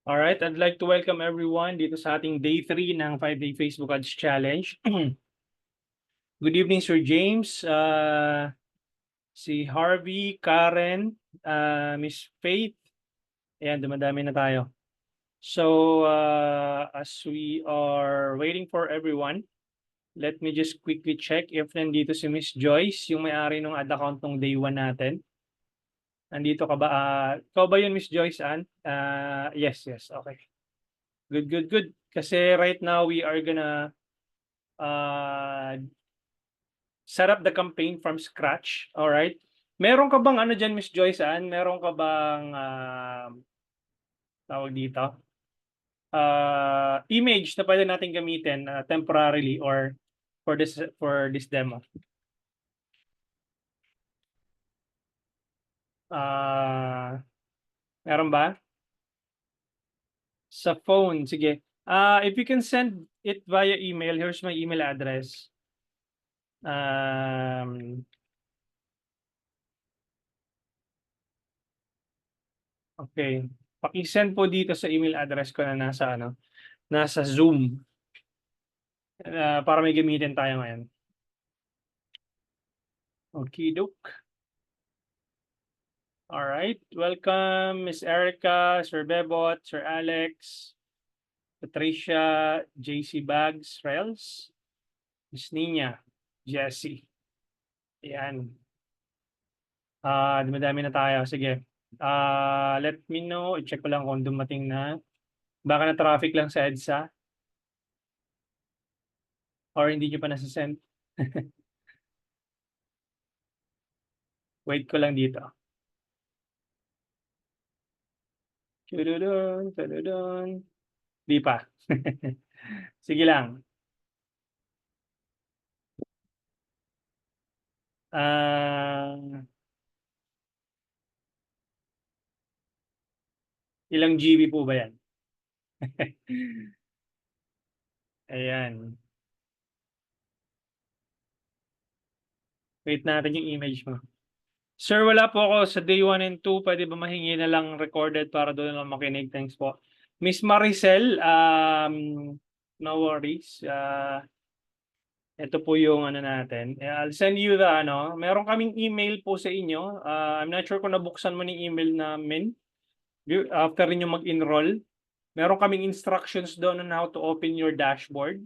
Alright, I'd like to welcome everyone dito sa ating day 3 ng 5-day Facebook Ads Challenge. Good evening, Sir James, si Harvey, Karen, Miss Faith. Ayan, dumadami na tayo. So, as we are waiting for everyone, let me just quickly check if nandito si Miss Joyce, yung may-ari ng ad account ng day 1 natin. Nandito ka ba? Ikaw ba yun, Miss Joyce Ann? Yes, okay. Good. Kasi right now we are gonna set up the campaign from scratch. All right. Meron ka bang ano diyan, Miss Joyce Ann? Meron ka bang tawag dito? Image na pwede natin gamitin temporarily or for this demo? Meron ba? Sa phone, sige. If you can send it via email, here's my email address. Okay. Paki-send po dito sa email address ko na nasa Zoom. Para may gamitin tayo ngayon. Okey-doke. Alright. Welcome, Miss Erica, Sir Bebot, Sir Alex, Patricia, JC Bags, Rels, Miss Nina, Jessie. Ayan. Dumadami na tayo. Sige. Let me know. I-check ko lang kung dumating na. Baka na-traffic lang sa EDSA or hindi niyo pa nasa-send. Wait ko lang dito. Tududun. Di pa. Sige lang. Ilang GB po ba yan? Ayan. Wait natin yung image mo. Sir, wala po ako sa day 1 and 2. Pwede ba mahingi na lang recorded para doon lang makinig? Thanks po. Miss Maricel, no worries. Ito po yung ano natin. I'll send you the meron kaming email po sa inyo. I'm not sure kung nabuksan mo ni email namin after niyo mag-enroll. Meron kaming instructions doon on how to open your dashboard.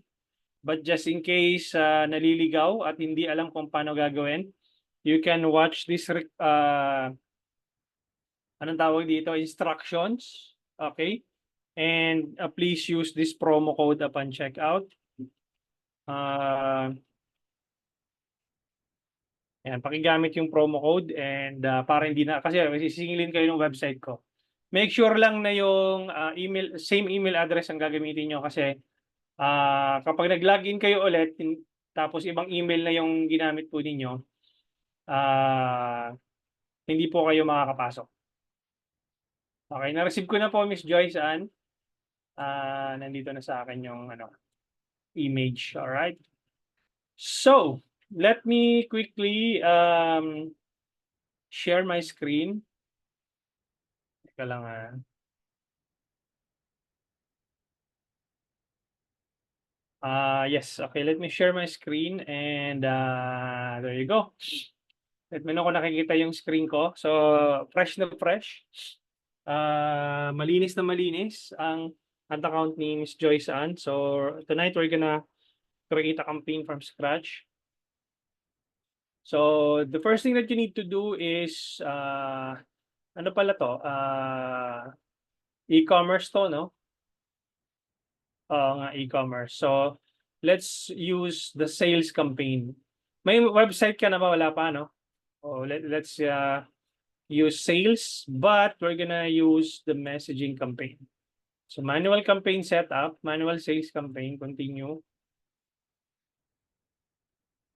But just in case naliligaw at hindi alam kung paano gagawin, you can watch this anong tawag dito, instructions. Okay? And please use this promo code upon checkout. Ayan, pakigamit yung promo code and para hindi na, kasi sisingilin kayo ng website ko. Make sure lang na yung same email address ang gagamitin nyo kasi kapag nag-login kayo ulit, tapos ibang email na yung ginamit po ninyo, hindi po kayo makakapasok. Okay, na-receive ko na po, Miss Joyce Ann. Nandito na sa akin yung image. All right. So, let me quickly share my screen. Teka lang yes, okay, let me share my screen and there you go. Let me know kung nakikita yung screen ko. So, fresh na fresh. Malinis na malinis ang account ni Miss Joyce Ann. So, tonight we're gonna create a campaign from scratch. So, the first thing that you need to do is, ano pala to? E-commerce to, no? Oo nga, e-commerce. So, let's use the sales campaign. May website ka na ba? Wala pa, no? Let's use sales, but we're gonna use the messaging campaign. So, manual campaign setup, manual sales campaign, continue.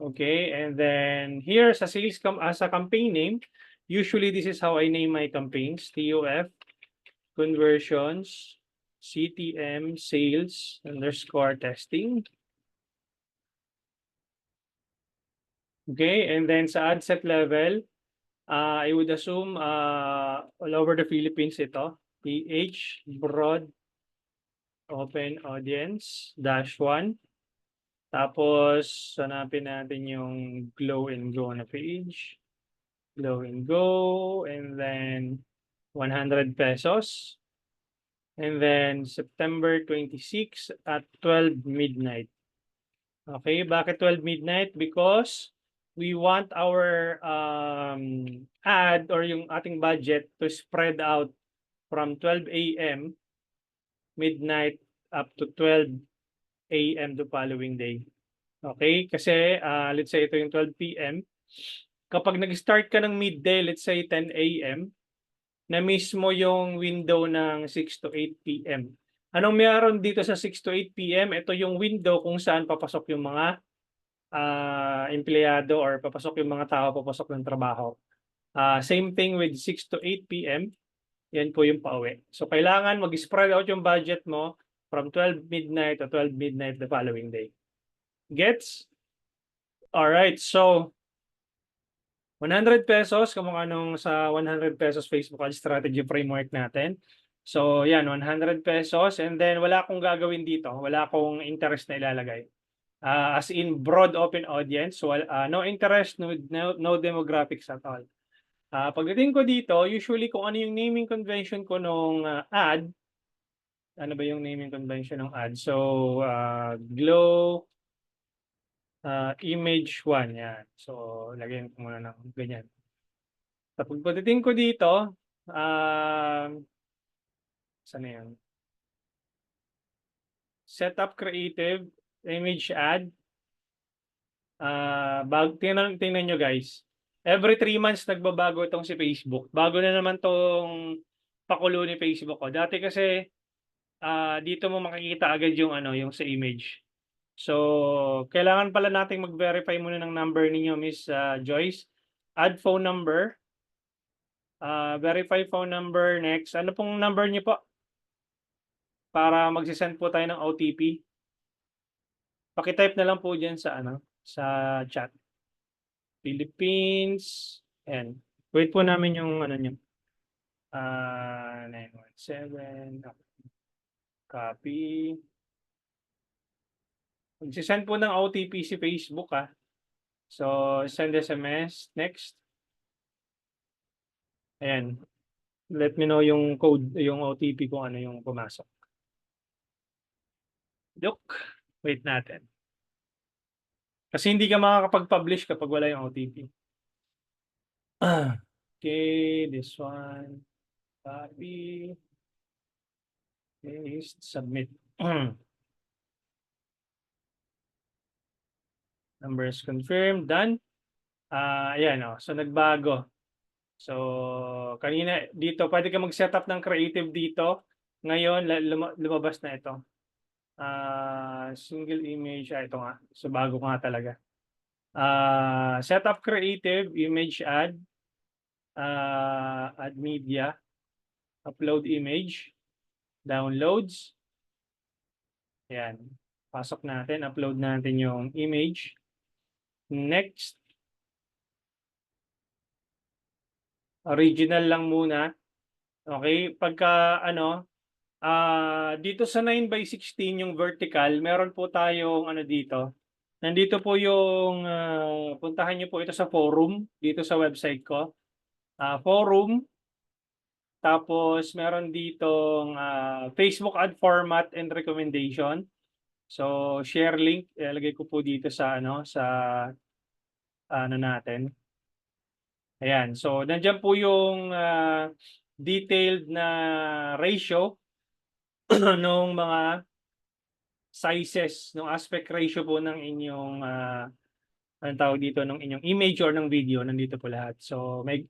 Okay, and then here sa sales as a campaign name, usually this is how I name my campaigns: TOF, conversions, CTM, sales _ testing. Okay, and then sa ad set level, I would assume all over the Philippines ito. PH broad open audience -1. Tapos hanapin natin yung Glow and Go na page. Glow and Go, and then 100 pesos. And then September 26 at 12 midnight. Okay, bakit 12 midnight? Because we want our ad or yung ating budget to spread out from 12 a.m. midnight up to 12 a.m. the following day. Okay? Kasi let's say ito yung 12 p.m. Kapag nag-start ka ng midday, let's say 10 a.m., na mismo yung window ng 6 to 8 p.m. Anong meron dito sa 6 to 8 p.m.? Ito yung window kung saan papasok yung mga empleyado or papasok yung mga tao papasok ng trabaho. Same thing with 6 to 8 p.m. Yan po yung pauwi. So kailangan mag-spread out yung budget mo from 12 midnight to 12 midnight the following day. Gets? Alright, so 100 pesos kung anong sa 100 pesos Facebook Ad Strategy Framework natin. So yan, 100 pesos, and then wala akong gagawin dito. Wala akong interest na ilalagay. As in broad open audience, so no interest, no demographics at all. Pagdating ko dito, usually kung ano yung naming convention ko nung ad, ano ba yung naming convention ng ad? So, Glow image 1, yan. So, lagyan ko muna ng ganyan. Tapos pagdating ko dito, saan na yan? Setup creative, image ad. Tingnan nyo guys. Every 3 months nagbabago itong si Facebook. Bago na naman tong pakulo ni Facebook ko. Dati kasi dito mo makikita agad yung yung sa image. So, kailangan pala nating mag-verify muna ng number ninyo, Miss Joyce. Add phone number. Verify phone number next. Ano pong number niyo po? Para magsisend po tayo ng OTP. Paki-type na lang po diyan sa sa chat. Philippines, and wait po namin yung niyo. 917, copy. Magsisend po ng OTP si Facebook So, send SMS, next. Ayan. Let me know yung code, yung OTP kung ano yung pumasok. Wait natin. Kasi hindi ka makakapag-publish kapag wala yung OTP. Okay, this one. Copy. Paste, submit. Numbers confirmed, done. Ayan so nagbago. So, kanina dito, pwede ka mag-setup ng creative dito. Ngayon, lumabas na ito. Single image, ito nga. So, bago nga talaga. Setup creative, image ad, add media, upload image, downloads. Ayan. Pasok natin, upload natin yung image. Next. Original lang muna. Okay, pagka dito sa 9:16 yung vertical, meron po tayong dito. Nandito po yung puntahan niyo po ito sa forum dito sa website ko. Forum. Tapos meron ditong Facebook ad format and recommendation. So share link, ilagay ko po dito sa sa natin. Ayan. So nandiyan po yung detailed na ratio nung mga sizes, ng aspect ratio po ng inyong anong tawag dito, ng inyong image or ng video, nandito po lahat. So may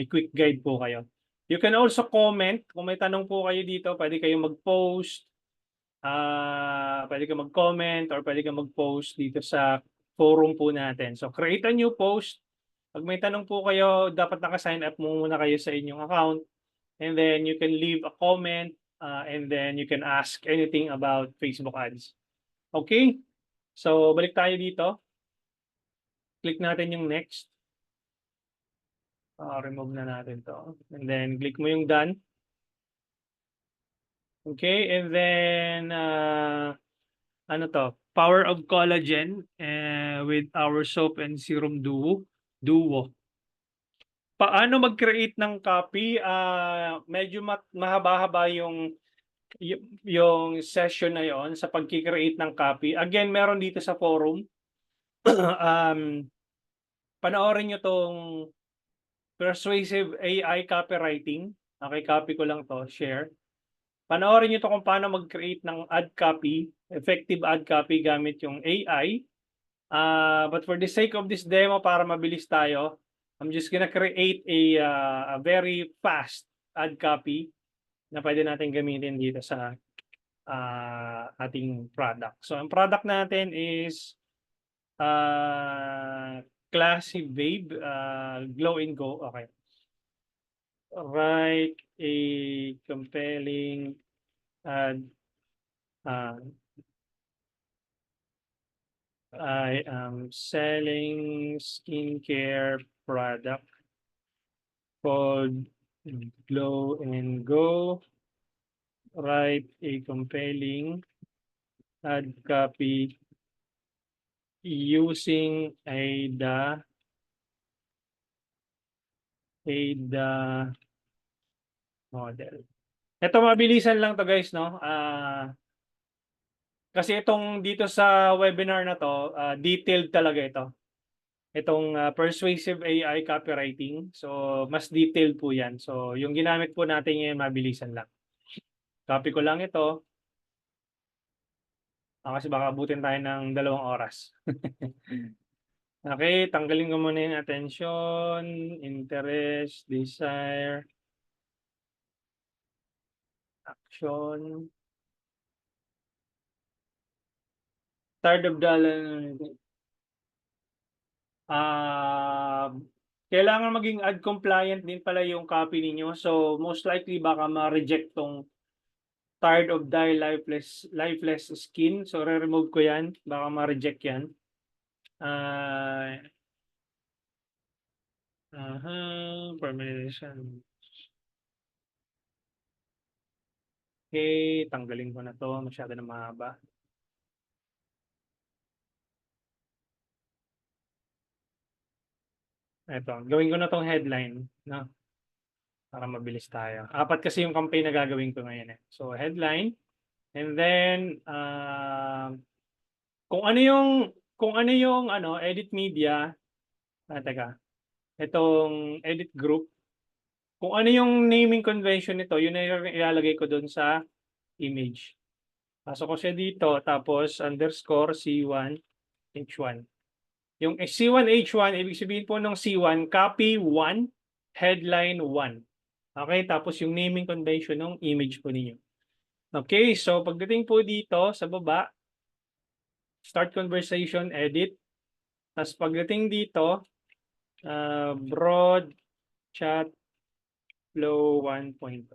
quick guide po kayo. You can also comment. Kung may tanong po kayo dito, pwede kayong mag-post. Pwede kang mag-comment or pwede kang mag-post dito sa forum po natin. So create a new post. Pag may tanong po kayo, dapat naka-sign up muna kayo sa inyong account. And then you can leave a comment and then you can ask anything about Facebook ads. Okay? So balik tayo dito. Click natin yung next. Remove na natin to. And then click mo yung done. Okay, and then ano to? Power of collagen with our soap and serum duo. Paano mag-create ng copy? Medyo mahaba-haba yung session na yon sa pagki-create ng copy. Again, meron dito sa forum. Panoorin niyo 'tong Persuasive AI Copywriting. Okay, copy ko lang 'to, share. Panoorin niyo 'to kung paano mag-create ng ad copy, effective ad copy gamit yung AI. But for the sake of this demo, para mabilis tayo, I'm just gonna create a very fast ad copy na pwede natin gamitin dito sa ating product. So, ang product natin is Classy Babe, Glow and Go. Okay. Write a compelling ad. I am selling skincare product called Glow and Go. Write a compelling ad copy using AIDA model. Ito mabilisan lang to guys, no? Kasi itong dito sa webinar na to, detailed talaga ito. Itong persuasive AI copywriting. So, mas detailed po yan. So, yung ginamit po natin ngayon, mabilisan lang. Copy ko lang ito. Kasi baka abutin tayo ng 2 oras. Okay, tanggalin ko muna yung attention, interest, desire, action. Tired of dollar. Kailangan maging ad compliant din pala yung copy ninyo. So, most likely baka ma-reject tong tired of die lifeless skin. So, re-remove ko yan. Baka ma-reject yan. Permanent. Okay, tanggalin ko na to. Masyado na mahaba. Ito, gawin ko na tong headline. No? Para mabilis tayo. 4 kasi yung campaign na gagawin ko ngayon. So, headline. And then, kung ano yung edit media, teka, itong edit group, kung ano yung naming convention nito, yun na ilalagay ko doon sa image. Pasok ko siya dito, tapos underscore C1 H1. Yung C1 H1, ibig sabihin po ng C1, copy 1, headline 1. Okay, tapos yung naming convention ng image po ninyo. Okay, so pagdating po dito sa baba, start conversation, edit. Tapos pagdating dito, broad chat flow 1.0.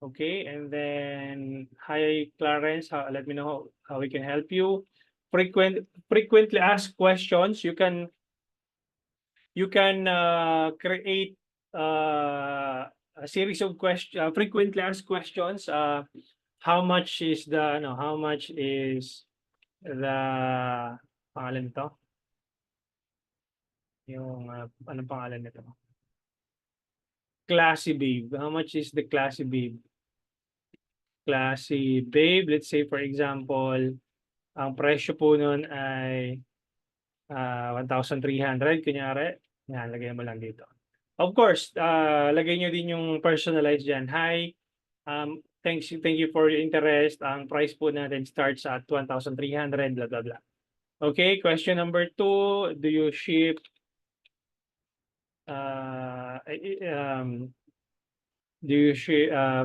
Okay, and then, hi Clarence, let me know how we can help you. Frequently asked questions. You can create a series of frequently asked questions. How much is the pangalan nito? Yung anong pangalan nito? Classy Babe. How much is the Classy Babe? Classy Babe, let's say for example, ang presyo po nun ay 1,300 kunyari. Yan, lagay mo lang dito. Of course, lagay nyo din yung personalized dyan. Hi, thank you for your interest. Ang price po natin starts at 1,300, blah, blah, blah. Okay, question number 2, do you ship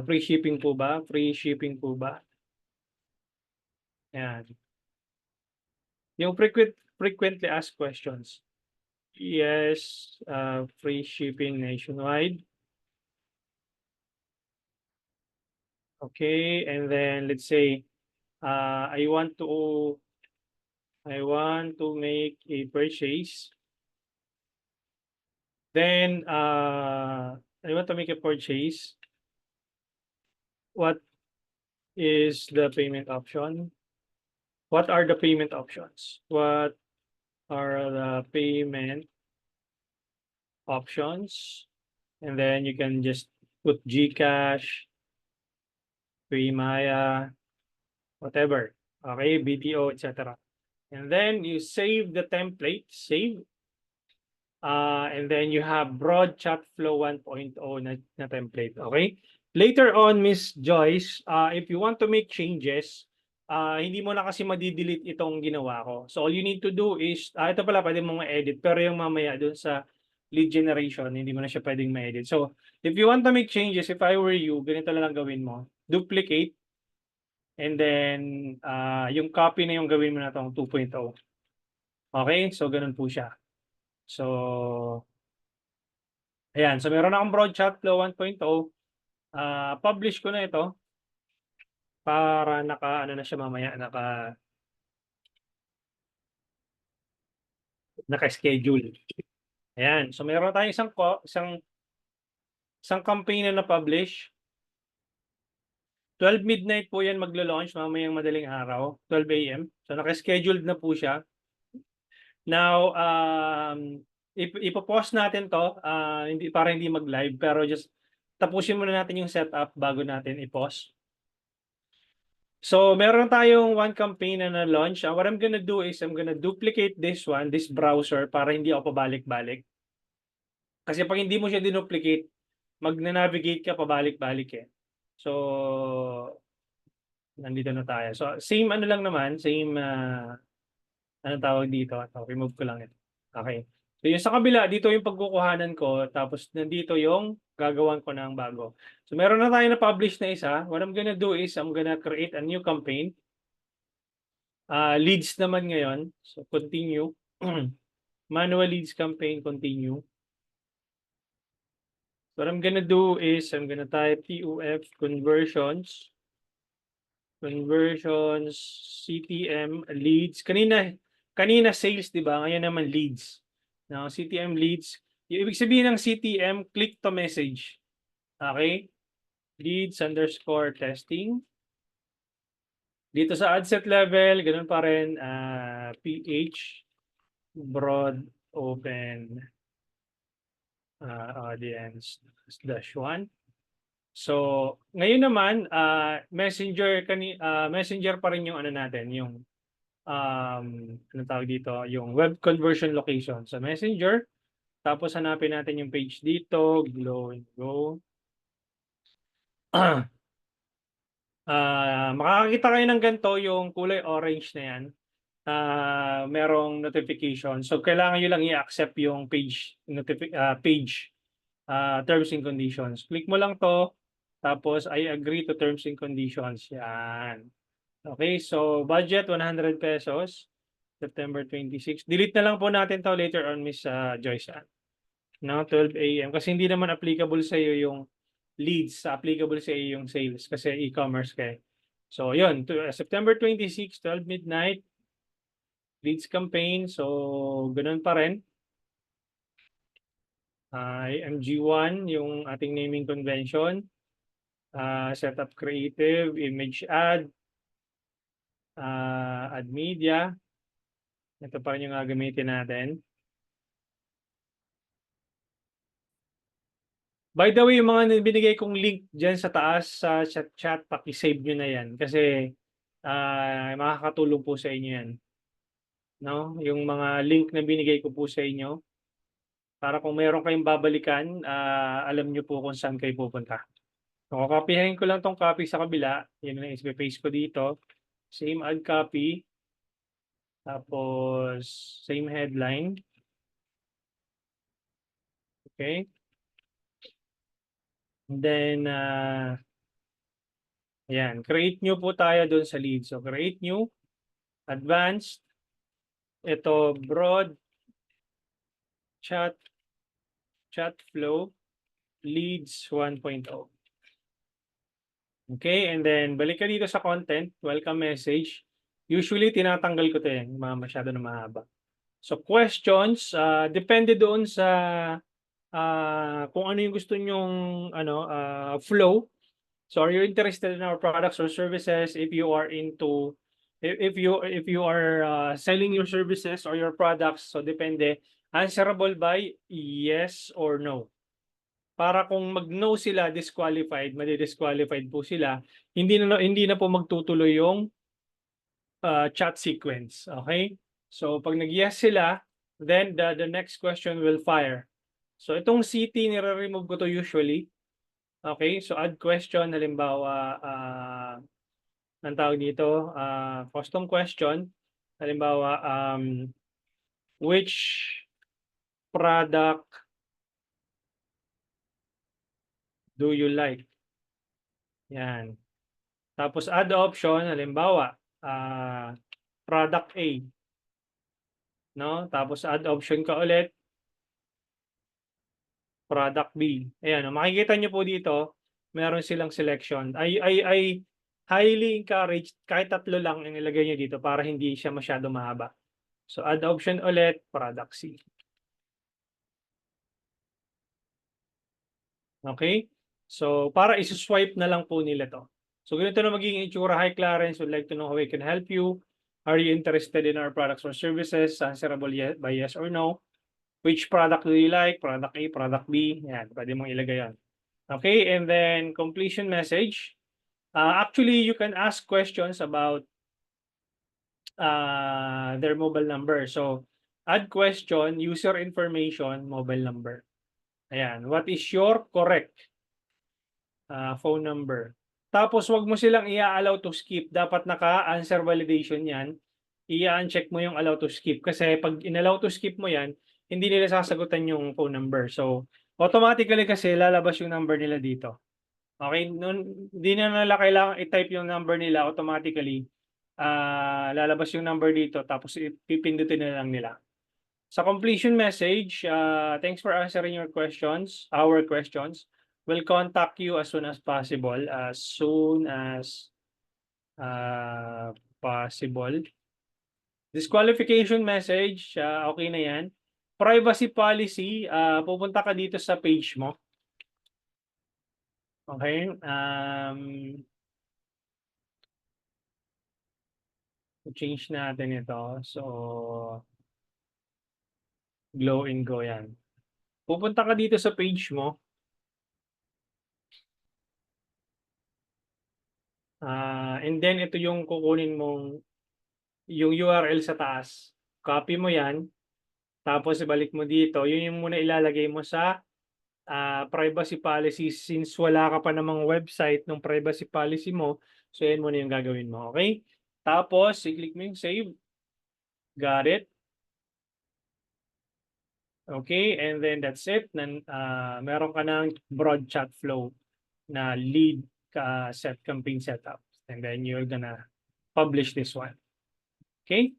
free shipping po ba? Free shipping po ba? Yan. Yung frequently asked questions. Yes, free shipping nationwide. Okay, and then let's say I want to make a purchase. Then I want to make a purchase. What is the payment option. What are the payment options? What are the payment options? And then you can just put GCash, Paymaya, whatever. Okay, BDO, etc. And then you save the template, save. And then you have broad chat flow 1.0 na template. Okay? Later on, Miss Joyce, if you want to make changes, hindi mo na kasi madi-delete itong ginawa ko. So all you need to do is, ito pala pwede mong ma-edit, pero yung mamaya dun sa lead generation, hindi mo na siya pwedeng ma-edit. So if you want to make changes, if I were you, ganito na lang gawin mo. Duplicate, and then yung copy na yung gawin mo na itong 2.0. Okay? So ganun po siya. So ayan, so meron akong broad chat flow 1.0. Publish ko na ito para naka ano na siya mamaya, naka-schedule. Ayan, so meron tayong isang campaign na na-publish. 12 midnight po yan maglo-launch mamayang madaling araw, 12 AM. So naka-scheduled na po siya. Now, ipo-pause natin 'to, para hindi mag-live, pero just tapusin muna natin yung setup bago natin i-pause. So meron tayong one campaign na na-launch. What I'm gonna do is I'm gonna duplicate this browser para hindi ako pabalik-balik. Kasi pag hindi mo siya dinuplicate, magna-navigate ka pabalik-balik eh. So nandito na tayo. So same ano lang naman, same anong tawag dito? Remove ko lang ito. Okay. So yung sa kabila, dito yung pagkukuhanan ko, tapos nandito yung gagawan ko ng bago. So meron na tayo na publish na isa. What I'm gonna do is I'm gonna create a new campaign. Leads naman ngayon. So continue. Manual leads campaign, continue. What I'm gonna do is I'm gonna type TUF conversions. Conversions, CTM, leads. Kanina sales, di ba? Ngayon naman leads. Now, CTM leads. Yung ibig sabihin ng CTM, click to message. Okay? Leads underscore testing. Dito sa ad set level, ganun pa rin, PH, broad, open, audience, /1. So, ngayon naman, Messenger pa rin yung ano natin, yung anong tawag dito, yung web conversion location sa Messenger. Tapos hanapin natin yung page dito, Glow and Go. Makakakita kayo ng ganito, yung kulay orange na yan. Merong notification. So kailangan nyo lang i-accept yung page terms and conditions. Click mo lang to, tapos I agree to terms and conditions. Yan. Okay, so budget 100 pesos. September 26. Delete na lang po natin to later on, Miss Joyce. No, 12 AM. Kasi hindi naman applicable sa iyo yung leads, applicable sa iyo yung sales kasi e-commerce kayo. So, yun. September 26, 12 midnight. Leads campaign. So, ganun pa rin. MG1, yung ating naming convention. Setup creative, image ad, ad media. Ito pa rin yung gagamitin natin. By the way, yung mga binigay kong link dyan sa taas sa chat, paki-save nyo na yan. Kasi makakatulong po sa inyo yan. No? Yung mga link na binigay ko po sa inyo. Para kung meron kayong babalikan, alam nyo po kung saan kayo pupunta. So, kakapihin ko lang tong copy sa kabila. Yan na i-paste ko dito. Same ad copy. Tapos, same headline. Okay. And then, ayan, create new po tayo doon sa lead. So, create new, advanced, ito, broad, chat flow, leads 1.0. Okay, and then balik ka dito sa content, welcome message. Usually, tinatanggal ko ito masyado na mahaba. So, questions, depende doon sa kung ano yung gusto nyong flow. So are you interested in our products or services? If you are into, if you are selling your services or your products, so depende, answerable by yes or no. Para kung mag-no sila, disqualified, madi-disqualified po sila, hindi na po magtutuloy yung chat sequence. Okay? So pag nag-yes sila, then the next question will fire. So itong city, nire-remove ko to usually. Okay? So add question, halimbawa, ang tawag dito, custom question. Halimbawa, which product do you like? Yan. Tapos add option, halimbawa, product A. No? Tapos add option ka ulit, product B. Ayan, makikita nyo po dito, meron silang selection. I highly encourage kahit 3 lang ang ilagay nyo dito para hindi siya masyado mahaba. So add option ulit, product C. Okay? So para isuswipe na lang po nila to. So ganito na magiging itsura. Hi Clarence, would like to know how we can help you. Are you interested in our products or services? Answerable by yes or no. Which product do you like? Product A, product B. Yan, pwede mong ilagay yan. Okay, and then completion message. Actually, you can ask questions about their mobile number. So, add question, user information, mobile number. Ayan, what is your correct phone number? Tapos, wag mo silang i-allow to skip. Dapat naka-answer validation yan. I-uncheck mo yung allow to skip. Kasi pag in-allow to skip mo yan, hindi nila sasagutan yung phone number. So, automatically kasi lalabas yung number nila dito. Okay, hindi na nila kailangan i-type yung number nila automatically. Lalabas yung number dito tapos pipindutin na lang nila. Sa completion message, thanks for answering your questions, our questions. We'll contact you as soon as possible. As soon as possible. Disqualification message, okay na yan. Privacy policy, pupunta ka dito sa page mo. Okay. Change natin ito. So, glow and go yan. Pupunta ka dito sa page mo. And then ito yung kukunin mong yung URL sa taas. Copy mo yan. Tapos ibalik mo dito. Yun yung muna ilalagay mo sa privacy policy since wala ka pa namang website ng privacy policy mo. So yan muna yung gagawin mo. Okay? Tapos i-click mo yung save. Got it? Okay, and then that's it. Meron ka ng broad chat flow na lead set campaign setup. And then you're gonna publish this one. Okay?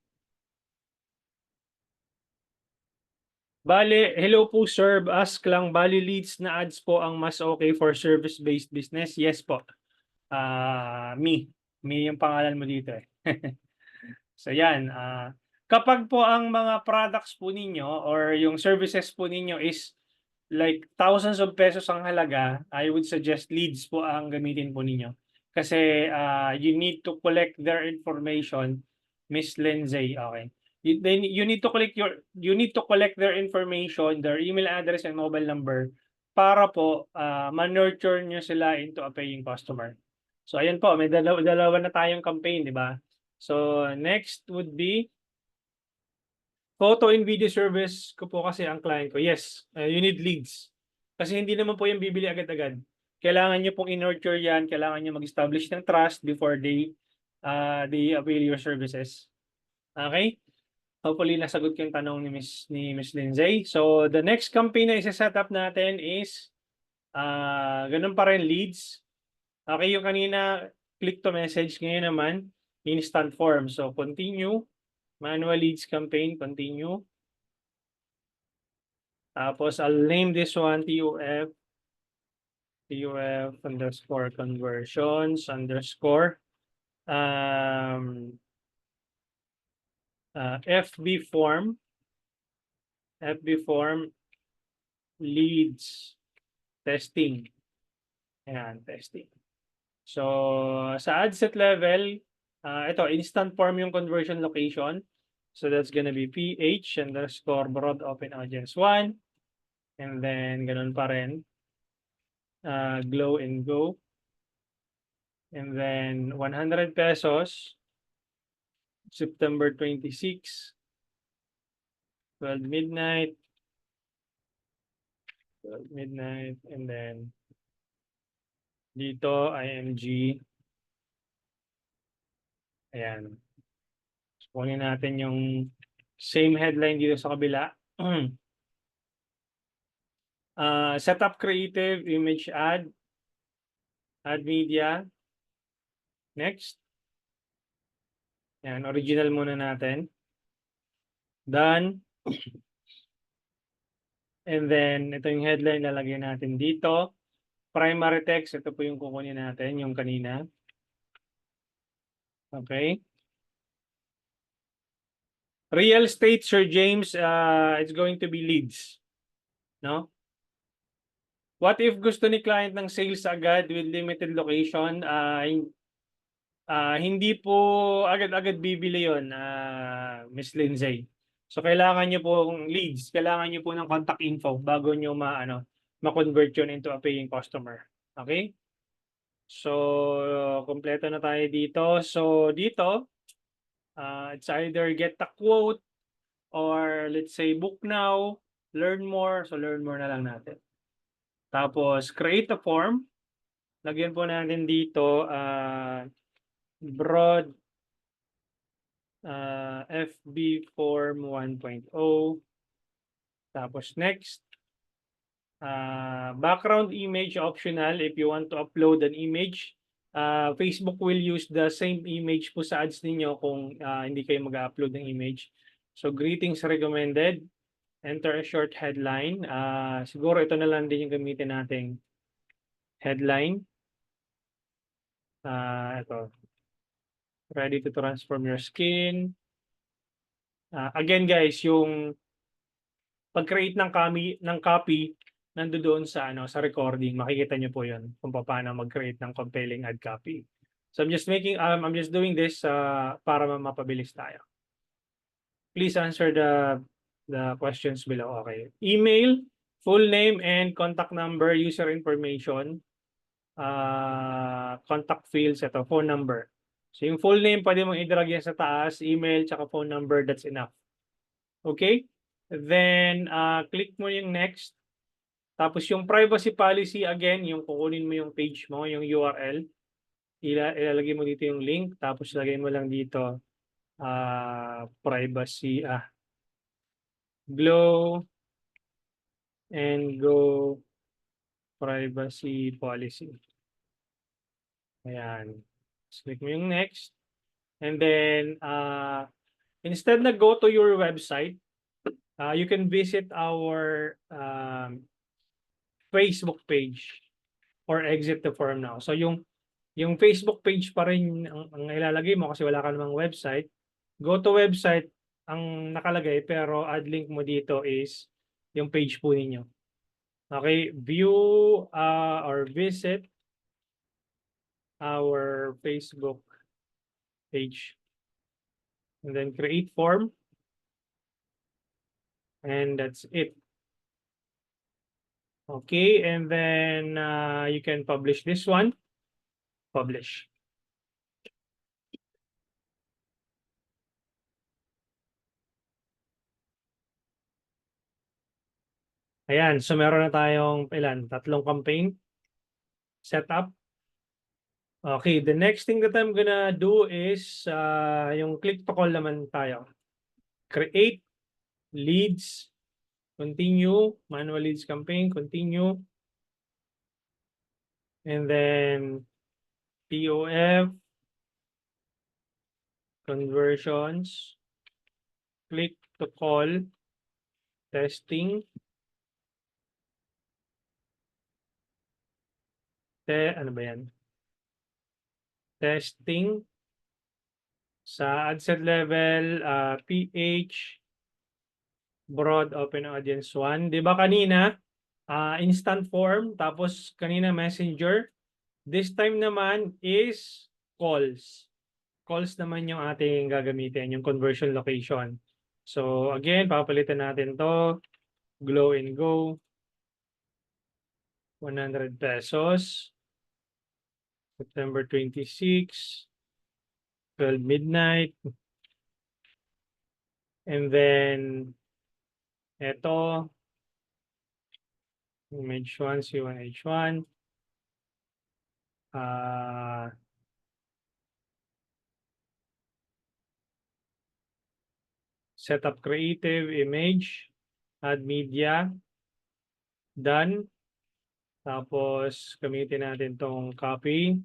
Bale, hello po sir, ask lang, bali leads na ads po ang mas okay for service-based business? Yes po. Me yung pangalan mo dito eh. So yan, kapag po ang mga products po ninyo or yung services po ninyo is like thousands of pesos ang halaga, I would suggest leads po ang gamitin po ninyo. Kasi you need to collect their information, Miss Lindsay, okay. You need to collect their information, their email address and mobile number para po ma-nurture nyo sila into a paying customer. So ayan po, may dalawa na tayong campaign, di ba? So next would be photo and video service ko po kasi ang client ko. Yes, you need leads. Kasi hindi naman po yung bibili agad-agad. Kailangan nyo pong in-nurture yan. Kailangan nyo mag-establish ng trust before they avail your services. Okay? Hopefully, nasagot ko yung tanong ni Miss Lindsay. So, the next campaign na isa-set up natin is ganun pa rin, leads. Okay, yung kanina, click to message. Ngayon naman, instant form. So, continue. Manual leads campaign, continue. Tapos, I'll name this one TUF underscore conversions underscore FB form leads testing. Ayan, testing. So, sa ad set level, ito, instant form yung conversion location. So, that's gonna be PH_broad open audience 1. And then, ganun pa rin. Glow and go. And then, 100 pesos. September 26. 12 midnight. 12 midnight. And then, dito, IMG. Ayan. So, kunin natin yung same headline dito sa kabila. Setup creative image ad. Add media. Next. Ayan, original muna natin. Done. And then, ito yung headline lalagyan natin dito. Primary text, ito po yung kukunin natin, yung kanina. Okay. Real estate, Sir James, it's going to be leads. No? What if gusto ni client ng sales agad with limited location? Hindi po agad-agad bibili yon, Miss Lindsay. So kailangan niyo pong leads, kailangan niyo po ng contact info bago niyo ma-convert yun into a paying customer. Okay? So kompleto na tayo dito. So dito, it's either get a quote or let's say book now, learn more. So learn more na lang natin. Tapos create a form. Lagyan po natin dito broad FB form 1.0. Tapos next, background image optional if you want to upload an image. Facebook will use the same image po sa ads ninyo kung hindi kayo mag-upload ng image. So greetings recommended. Enter a short headline. Siguro ito na lang din yung gamitin nating headline. Ito. Ready to transform your skin. Again guys, yung pag-create ng copy nandoon sa sa recording, makikita niyo po 'yon kung paano mag-create ng compelling ad copy. So I'm just doing this para mapabilis tayo. Please answer the questions below. Okay. Email, full name and contact number, user information, contact fields, ito, phone number. So yung full name pwede mong i-drag yan sa taas, email, tsaka phone number, that's enough. Okay? Then, click mo yung next. Tapos yung privacy policy, again, yung kukunin mo yung page mo, yung URL, ilalagay mo dito yung link, tapos lagay mo lang dito, privacy, Glow and Go privacy policy. Ayan. Click mo yung next. And then, instead na go to your website, you can visit our Facebook page or exit the form now. So yung Facebook page pa rin ang ilalagay mo kasi wala ka namang website. Go to website ang nakalagay pero add link mo dito is yung page po ninyo. Okay, view or visit our Facebook page. And then create form. And that's it. Okay, and then you can publish this one. Publish. Ayan, so meron na tayong tatlong campaign setup. Okay, the next thing that I'm gonna do is yung click to call naman tayo. Create leads, continue, manual leads campaign, continue. And then POF, conversions, click to call, testing. Ano ba yan? Testing. Sa ad set level, PH, broad open audience 1. Di ba kanina, instant form, tapos kanina messenger. This time naman is calls. Calls naman yung ating gagamitin, yung conversion location. So again, papalitan natin to. Glow and Go. 100 pesos. September 26. 12 midnight. And then, ito. Image 1, C1, H1. Setup creative image. Add media. Done. Tapos, gamitin natin tong copy.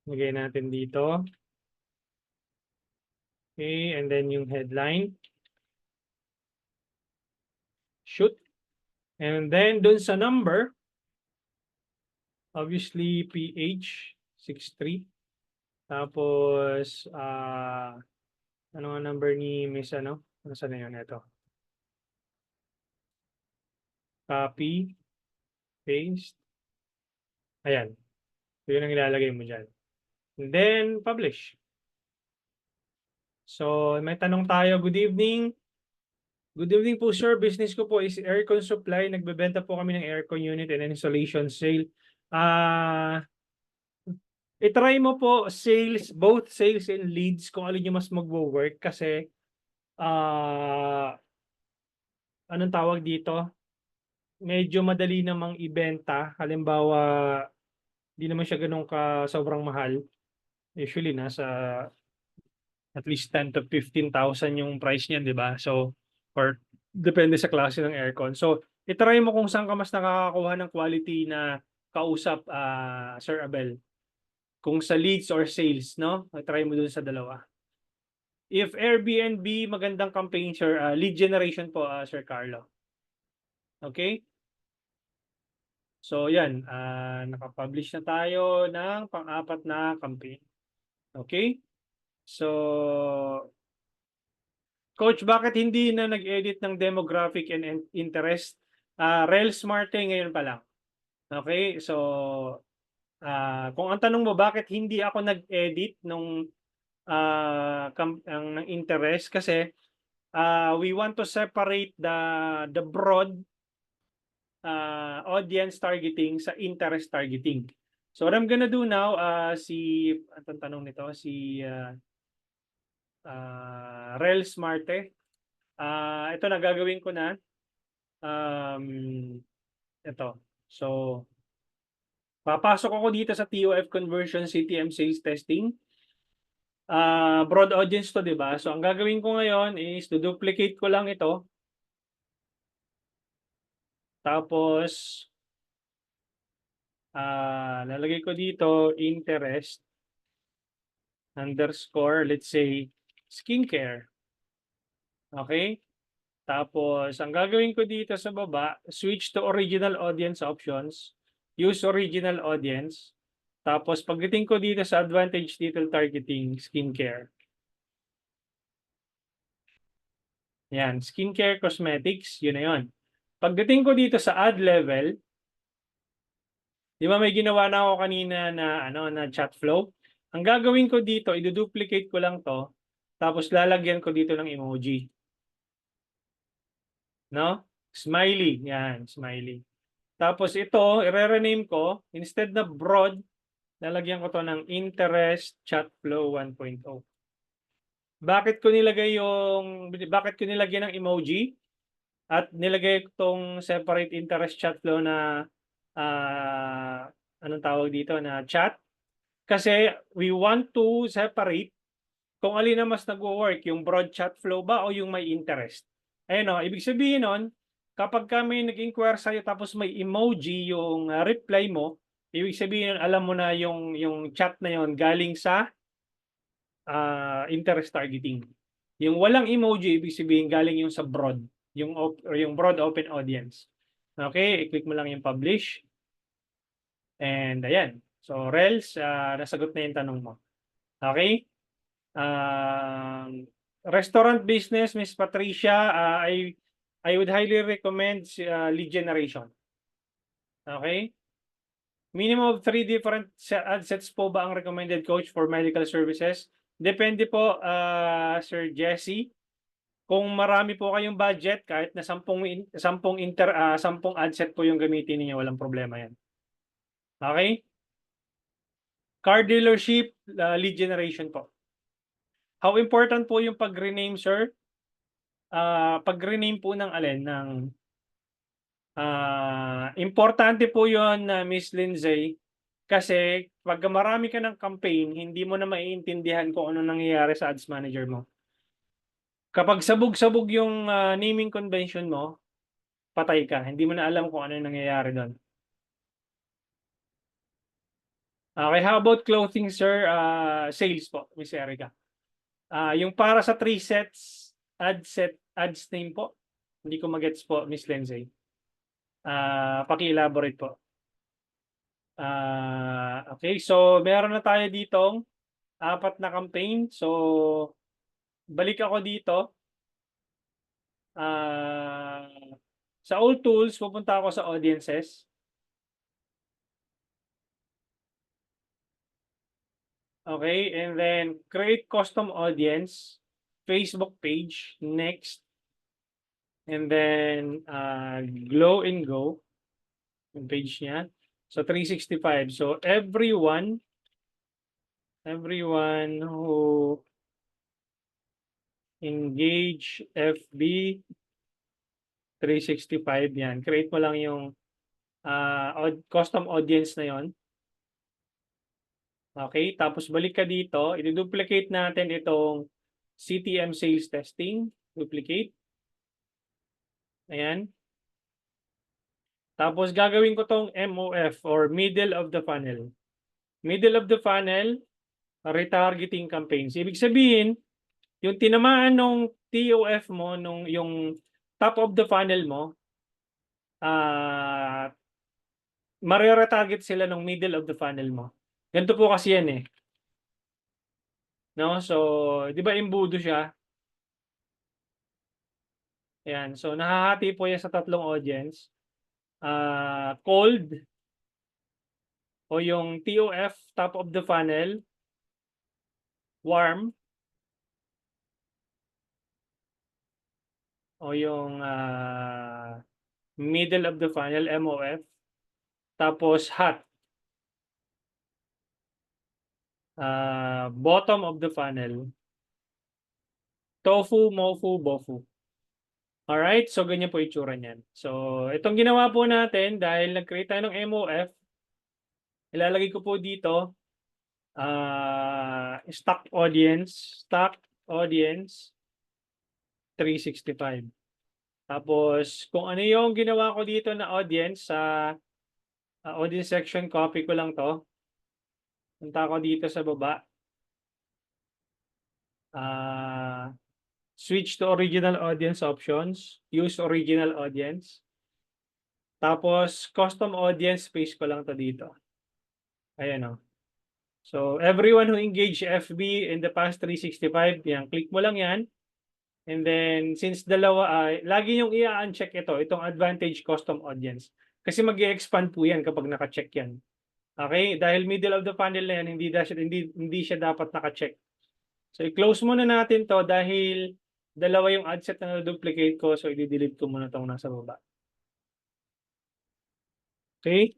Lagay natin dito. Okay, and then yung headline. Shoot. And then, dun sa number, obviously, PH63. Tapos, ano ang number ni Miss ano? Nasaan na yun? Ito. Copy. Paste. Ayan. So, yun ang ilalagay mo dyan. And then, publish. So, may tanong tayo. Good evening. Good evening po, sir. Business ko po is aircon supply. Nagbebenta po kami ng aircon unit and installation sale. I-try mo po sales, both sales and leads kung alin yung mas magwo-work kasi anong tawag dito? Medyo madali namang ibenta. Halimbawa, di naman siya ganun ka sobrang mahal. Usually, nasa at least 10 to 15,000 yung price niyan, di ba? So, or depende sa klase ng aircon. So, itry mo kung saan ka mas nakakakuha ng quality na kausap, Sir Abel. Kung sa leads or sales, no? Try mo dun sa dalawa. If Airbnb, magandang campaign, sir, lead generation po, Sir Carlo. Okay? So, yan. Nakapublish na tayo ng pang-apat na campaign. Okay? So, Coach, bakit hindi na nag-edit ng demographic and interest? Rel Smarte ngayon pa lang. Okay? So, kung ang tanong mo, bakit hindi ako nag-edit ng interest? Kasi we want to separate the broad audience targeting sa interest targeting. So what I'm gonna do now, anong tanong nito? Si Rel Smarte. Ito na, gagawin ko na. Ito. So, papasok ako dito sa TOF Conversion CTM Sales Testing. Broad audience to, di ba? So, ang gagawin ko ngayon is to duplicate ko lang ito. Tapos, lalagay ko dito interest underscore, let's say, skincare. Okay? Tapos, ang gagawin ko dito sa baba, switch to original audience options. Use original audience. Tapos, pagdating ko dito sa advantage detail targeting, skincare. Yan, skincare cosmetics, yun na yun. Pagdating ko dito sa ad level, di ba may ginawa na ako kanina na chat flow? Ang gagawin ko dito, i-duplicate ko lang to, tapos lalagyan ko dito ng emoji. No? Smiley. Yan, smiley. Tapos ito, i-rename ko, instead na broad, lalagyan ko to ng interest chat flow 1.0. Bakit ko nilagyan ng emoji? At nilagay ko tong separate interest chat flow na anong tawag dito na chat? Kasi we want to separate kung alin na mas nagwo-work, yung broad chat flow ba o yung may interest. Ayun o, ibig sabihin nun, kapag may nag-inquire sa'yo tapos may emoji yung reply mo, ibig sabihin nun, alam mo na yung chat na yon galing sa interest targeting. Yung walang emoji, ibig sabihin galing yung sa broad, yung broad open audience. Okay, i-click mo lang yung publish. And ayan. So, Rels, nasagot na yung tanong mo. Okay? Restaurant business, Miss Patricia, I would highly recommend lead generation. Okay? Minimum of 3 different ad sets po ba ang recommended coach for medical services? Depende po, Sir Jesse. Kung marami po kayong budget, kahit na 10 ad set po yung gamitin niyo, walang problema yan. Okay? Car dealership, lead generation po. How important po yung pag-rename, sir? Pag-rename po ng alin? Importante po yon, Miss Lindsay, kasi pag marami ka ng campaign, hindi mo na maiintindihan kung ano nangyayari sa ads manager mo. Kapag sabog-sabog yung naming convention mo, patay ka. Hindi mo na alam kung ano yung nangyayari doon. Okay, how about clothing, sir? Sales po, Miss Erica. Yung para sa 3 sets, ads name po. Hindi ko magets po, Miss Lindsay. Paki-elaborate po. Okay, so meron na tayo ditong 4 na campaign. So, balik ako dito. Sa all tools, pupunta ako sa audiences. Okay, and then create custom audience, Facebook page, next. And then glow and go, yung page niya. So 365. So everyone who engage FB 365 yan. Create mo lang yung custom audience na yon. Okay, tapos balik ka dito, i-duplicate natin itong CTM sales testing, duplicate. Ayan. Tapos gagawin ko tong MOF or middle of the funnel. Middle of the funnel, retargeting campaigns. Ibig sabihin, yung tinamaan nung TOF mo, yung top of the funnel mo, mare-retarget sila nung middle of the funnel mo. Ganito po kasi yan eh. No? So, di ba imbudo siya? Ayan. So, nahahati po yan sa 3 audience. Cold o yung TOF, top of the funnel. Warm o yung middle of the funnel, MOF. Tapos hot. Bottom of the funnel. Tofu, mofu, bofu. Alright, so ganyan po itsura niyan. So, itong ginawa po natin dahil nag-create tayo ng MOF, ilalagay ko po dito, stock audience 365. Tapos, kung ano yung ginawa ko dito na audience, sa audience section, copy ko lang to. Punta ko dito sa baba. Switch to original audience options. Use original audience. Tapos, custom audience, paste ko lang to dito. Ayan o. So, everyone who engaged FB in the past 365, yan, click mo lang yan. And then, since dalawa, lagi yung i-uncheck itong advantage custom audience. Kasi mag-i-expand po yan kapag naka-check yan. Okay? Dahil middle of the funnel na yan, hindi siya dapat naka-check. So, i-close muna natin to dahil dalawa yung ad set na na-duplicate ko. So, i-delete ko muna itong nasa baba. Okay?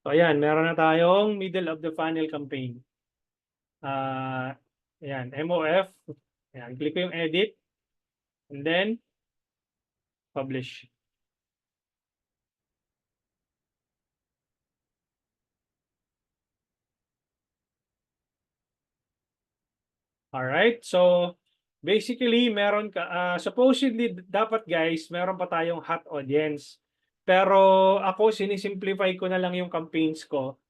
So, ayan. Meron na tayong middle of the funnel campaign. Ayan. MOF. Ayan. Click ko yung edit. And then, publish. Alright. So, basically, meron ka, supposedly, dapat guys, meron pa tayong hot audience. Pero ako, sinisimplify ko na lang yung campaigns ko.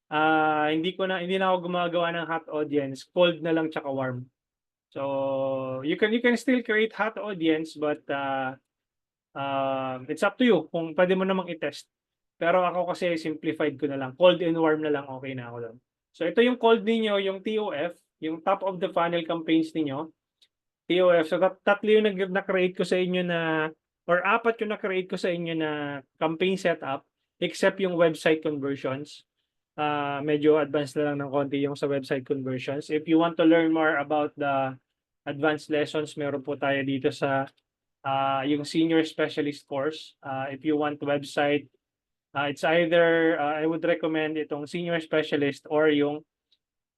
Hindi na ako gumagawa ng hot audience. Cold na lang tsaka warm. So, you can still create hot audience, but it's up to you kung pwede mo namang i-test. Pero ako kasi simplified ko na lang. Cold and warm na lang, okay na ako doon. So, ito yung cold ninyo, yung TOF, yung top of the funnel campaigns ninyo. TOF. So, tatlo yung na-create ko sa inyo na, or 4 yung na-create ko sa inyo na campaign setup. except yung website conversions. Medyo advanced na lang ng konti yung sa website conversions. If you want to learn more about the advanced lessons, meron po tayo dito sa yung senior specialist course. If you want website, it's either I would recommend itong senior specialist or yung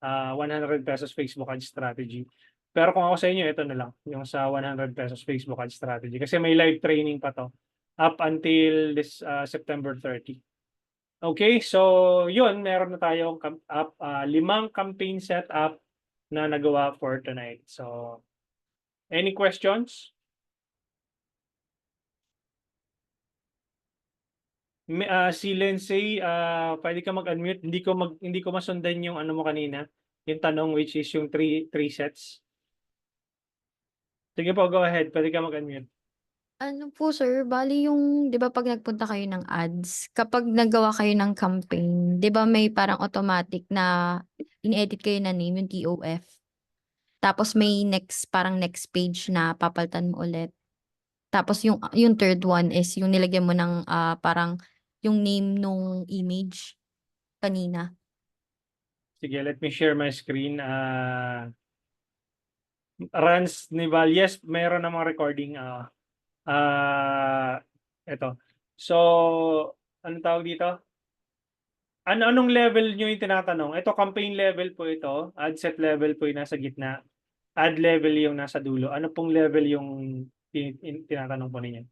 100 pesos Facebook ad strategy. Pero kung ako sa inyo, ito na lang, yung sa 100 pesos Facebook ad strategy. Kasi may live training pa to up until this September 30. Okay, so yun, meron na tayong 5 campaign setup na nagawa for tonight. So, any questions? Si Lindsay, pwede ka mag-unmute. Hindi ko masundan yung ano mo kanina, yung tanong which is yung three sets. Sige po, go ahead. Pwede ka mag-unmute. Ano po sir, bali yung 'di ba 'pag nagpunta kayo ng ads, kapag naggawa kayo ng campaign, 'di ba may parang automatic na in-edit kayo na name, yung TOF. Tapos may parang next page na papalitan mo ulit. Tapos yung third one is yung nilagyan mo ng parang yung name nung image kanina. Sige, let me share my screen. Rans Nival, yes, meron namang recording. Ito. So, anong tawag dito? Anong level nyo yung tinatanong? Ito, campaign level po ito. Ad set level po yung nasa gitna. Ad level yung nasa dulo. Ano pong level yung tinatanong po ninyo?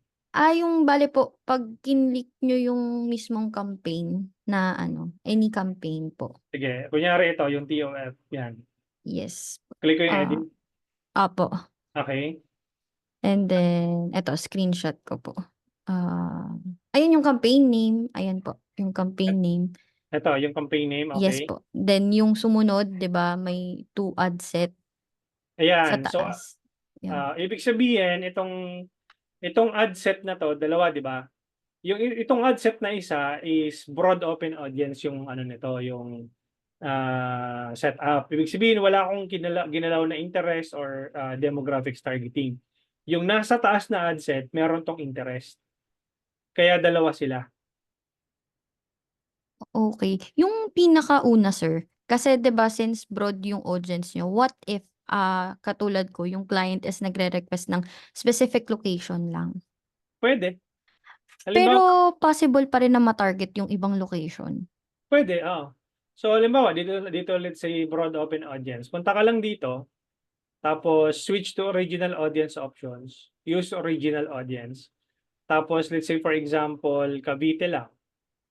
Yung bale po, 'pag kinlik nyo yung mismong campaign na any campaign po. Sige, kunyari ito, yung TOF. Yan. Yes. Click ko yung edit. Ah, Opo. Okay. And then, eto, screenshot ko po. Ayun yung campaign name. Ayan po, yung campaign name. Ito, yung campaign name. Yes Okay. po. Then, yung sumunod, di ba, may 2 ad set sa Ayan. So, taas. Yan. ibig sabihin, itong ad set na to, dalawa, di ba? Itong ad set na isa is broad open audience yung ano nito, yung setup. Ibig sabihin, wala akong ginalaw na interest or demographics targeting. Yung nasa taas na ad set, meron tong interest. Kaya dalawa sila. Okay. Yung pinakauna, sir, kasi 'di ba since broad yung audience nyo, what if katulad ko, yung client is nagre-request ng specific location lang? Pwede. Pero Halimbawa, possible pa rin na ma-target yung ibang location. pwede, oo. So, halimbawa, dito let's say broad open audience. Punta ka lang dito, tapos switch to original audience options. Use original audience. Tapos, let's say for example, Cavite lang.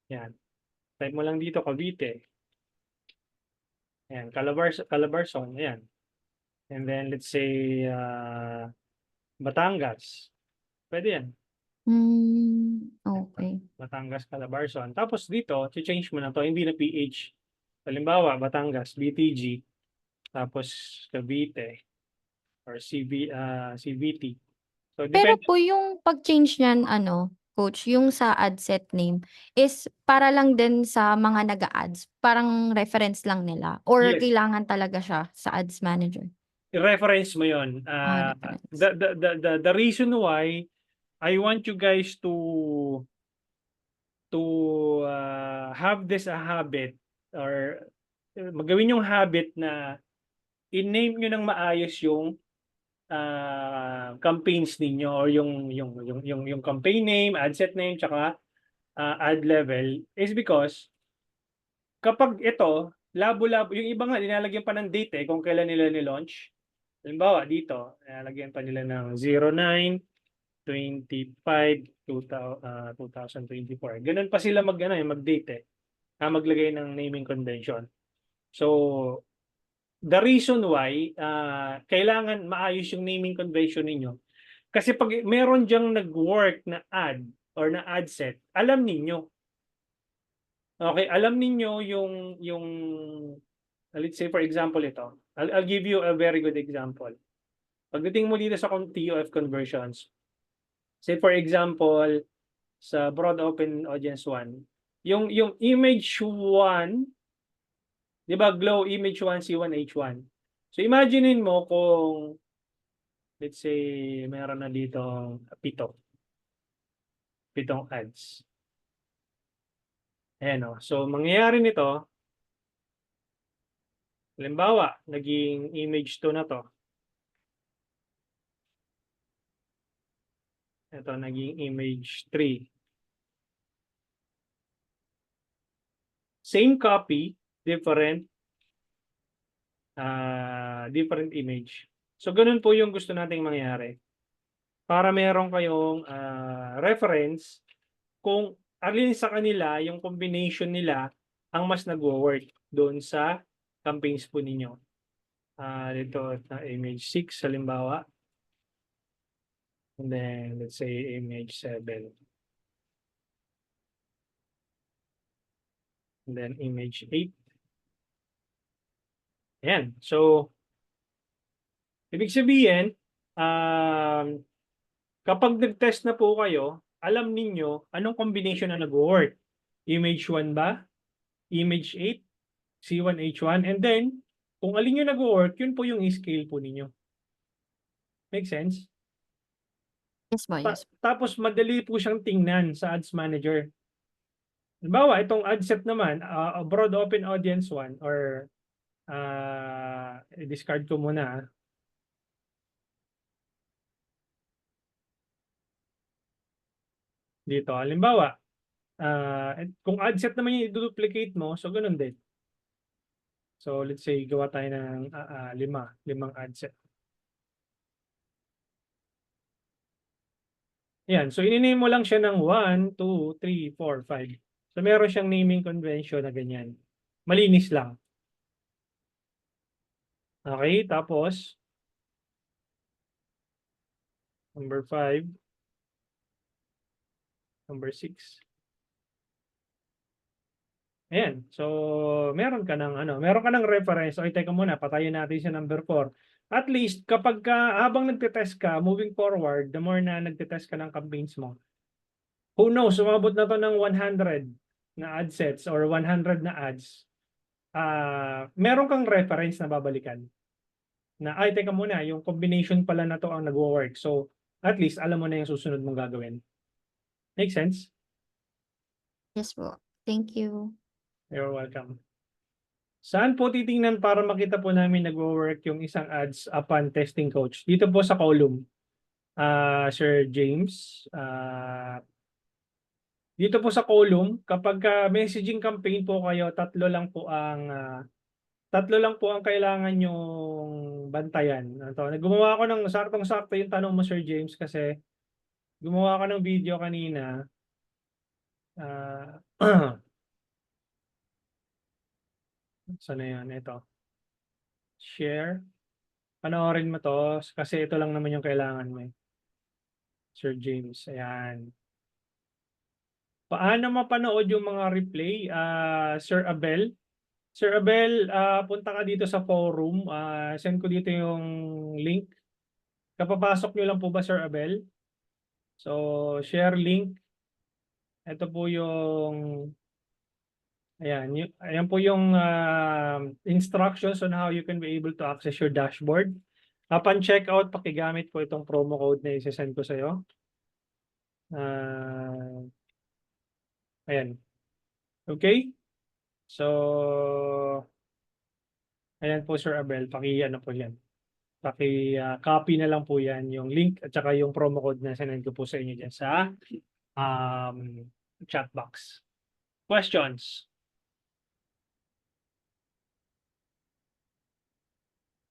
Yan. Type mo lang dito, Cavite. Ayan, Calabarzon. Ayan. And then, let's say, Batangas. Pwede yan. Okay. Batangas, Calabarzon. Tapos dito, change mo na to, hindi na PH. Halimbawa, Batangas, BTG. Tapos, Cavite or CVT. So, Pero depende. po yung pag-change niyan coach, yung sa ad set name is para lang din sa mga nag-a-ads, parang reference lang nila or Yes. kailangan talaga siya sa ads manager? I-reference mo yon. Reference. The reason why I want you guys to have this a habit or magawin yung habit na i-name nyo ng maayos yung campaigns ninyo or yung campaign name, ad set name, tsaka ad level is because kapag ito, labo-labo, yung iba nga nilalagyan pa ng date kung kailan nila ni-launch. Halimbawa dito, nilalagyan pa nila ng 09/25, 2024. Ganun pa sila mag-date maglagay ng naming convention. So, the reason why kailangan maayos yung naming convention ninyo kasi pag meron diyang nag-work na ad or na ad set, alam ninyo. Okay, alam ninyo yung let's say for example ito. I'll give you a very good example. Pagdating mo dito sa TOF conversions, say for example sa broad open audience 1, yung image 1, 'di ba, glow image 1 C1 H1. So imaginein mo kung let's say meron na dito pitong ads. Ayan o. So, mangyayari nito, halimbawa, naging image 2 na to. Ito, naging image 3. Same copy, different image. So, ganun po yung gusto nating mangyari. Para meron kayong reference kung alin sa kanila yung combination nila ang mas nagwo-work doon sa campaigns po ninyo. Dito na image 6 halimbawa. And then let's say image 7. And then image 8. Ayan. So, ibig sabihin, kapag nag-test na po kayo, alam ninyo anong combination na nag-work. Image 1 ba? Image 8? C1H1? And then, kung alin yung nag-work, yun po yung scale po ninyo. Make sense? Yes po, yes. Tapos, madali po siyang tingnan sa Ads Manager. Halimbawa, itong ad set naman, broad open audience 1 or i-discard ko muna. Dito, halimbawa, kung ad set naman yung i-duplicate mo, so ganun din. So, let's say, gawa tayo ng limang ad set. Yan. So, ininame mo lang siya ng 1, 2, 3, 4, 5. So, meron siyang naming convention na ganyan. Malinis lang. Okay, tapos, number 5, number 6. Ayan. So, meron ka ng reference. Okay, teka muna, patayin natin sa number 4. At least, kapag habang nagte-test ka, moving forward, the more na nagte-test ka ng campaigns mo, who knows, umabot na to ng 100 na ad sets or 100 na ads, meron kang reference na babalikan. Na, ay, teka muna, yung combination pala na to ang nagwo-work. So, at least, alam mo na yung susunod mong gagawin. Make sense? Yes po. Thank you. You're welcome. Saan po titingnan para makita po namin nagwo-work yung isang ads upon testing coach? Dito po sa column, Sir James. Dito po sa column, kapag messaging campaign po kayo, tatlo lang po ang kailangan yung bantayan. Gumawa ako ng saktong-sakto yung tanong mo, Sir James, kasi gumawa ka ng video kanina. Saan na yan? Ito. Share. Panoorin mo to kasi ito lang naman yung kailangan mo. Sir James. Ayan. Paano mapanood yung mga replay? Sir Abel. Sir Abel, punta ka dito sa forum. Send ko dito yung link. Kapapasok nyo lang po ba, Sir Abel? So, share link. Ito po yung ayan po yung instructions on how you can be able to access your dashboard. Upon checkout, pakigamit po itong promo code na i-send ko sa iyo. Ayan. Okay? So, ayan po, Sir Abel. Paki-ano po yan. Paki-copy na lang po yan yung link at saka yung promo code na sinend ko po sa inyo dyan sa chat box. Questions?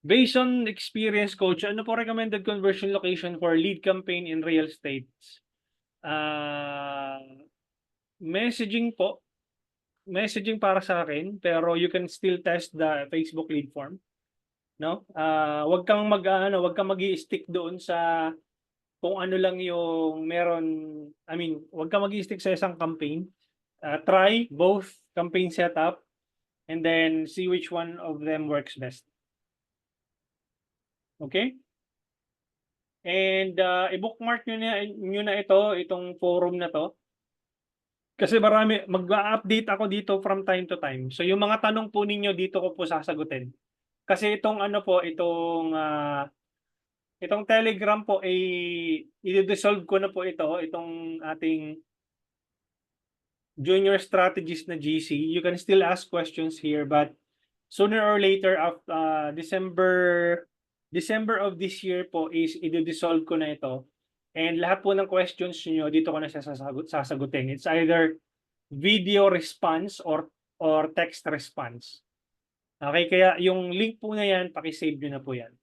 Based on experience, coach, ano po recommended conversion location for lead campaign in real estates? Messaging po. Messaging para sa akin, pero you can still test the Facebook lead form. No? Wag kang magi-stick doon sa kung ano lang yung meron, wag kang magi-stick sa isang campaign. Try both campaign setup and then see which one of them works best. Okay? And i-bookmark nyo na itong forum na to. Kasi mag-update ako dito from time to time. So yung mga tanong po ninyo dito ko po sasagutin. Kasi itong itong Telegram po ay i-dissolve ko na po itong ating junior strategist na GC, you can still ask questions here, but sooner or later, after December of this year po is i-dissolve ko na ito. And lahat po ng questions niyo dito ko na siya sasagutin. It's either video response or text response. Okay, kaya yung link po na yan, paki-save niyo na po yan.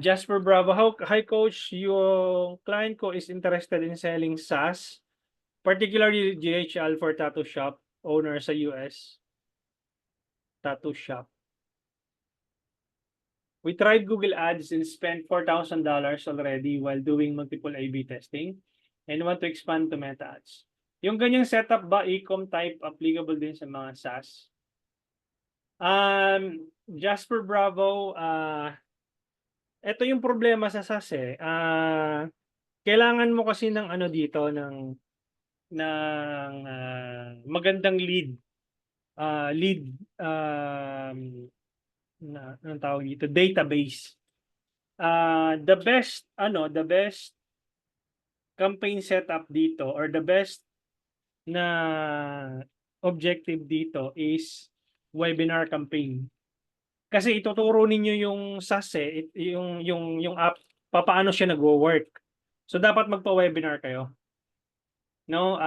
Jasper Bravo, hi coach, yung client ko is interested in selling SaaS, particularly GHL for tattoo shop owner sa US. Tattoo shop. We tried Google Ads and spent $4,000 already while doing multiple A/B testing and want to expand to Meta Ads. Yung ganyang setup ba, e-com type, applicable din sa mga SaaS? Jasper Bravo, ito yung problema sa SaaS eh. Kailangan mo kasi ng ano dito, ng magandang lead. Anong tawag dito? Database. The best campaign setup dito or the best na objective dito is webinar campaign. Kasi ituturo ninyo yung SaaS yung app, paano siya nagwo-work. So dapat magpa-webinar kayo. No,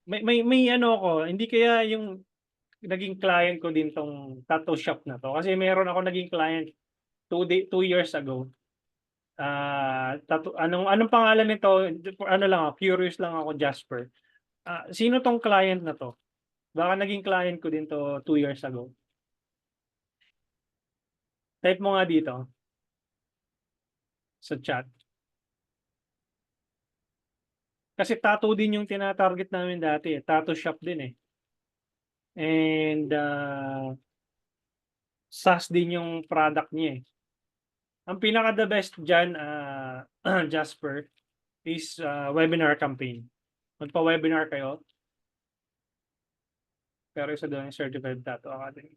may ano ko, hindi kaya yung naging client ko din tong tattoo shop na to. Kasi meron ako naging client 2 years ago. Anong pangalan nito? Ano lang ako, curious lang ako, Jasper. Sino tong client na to? Baka naging client ko din to 2 years ago. Type mo nga dito sa chat. Kasi tattoo din yung tinatarget namin dati. Tattoo shop din eh. And SaaS din yung product niya eh. Ang pinaka the best dyan, Jasper, is webinar campaign. Magpa-webinar kayo. Pero isa doon yung Certified Tattoo Academy.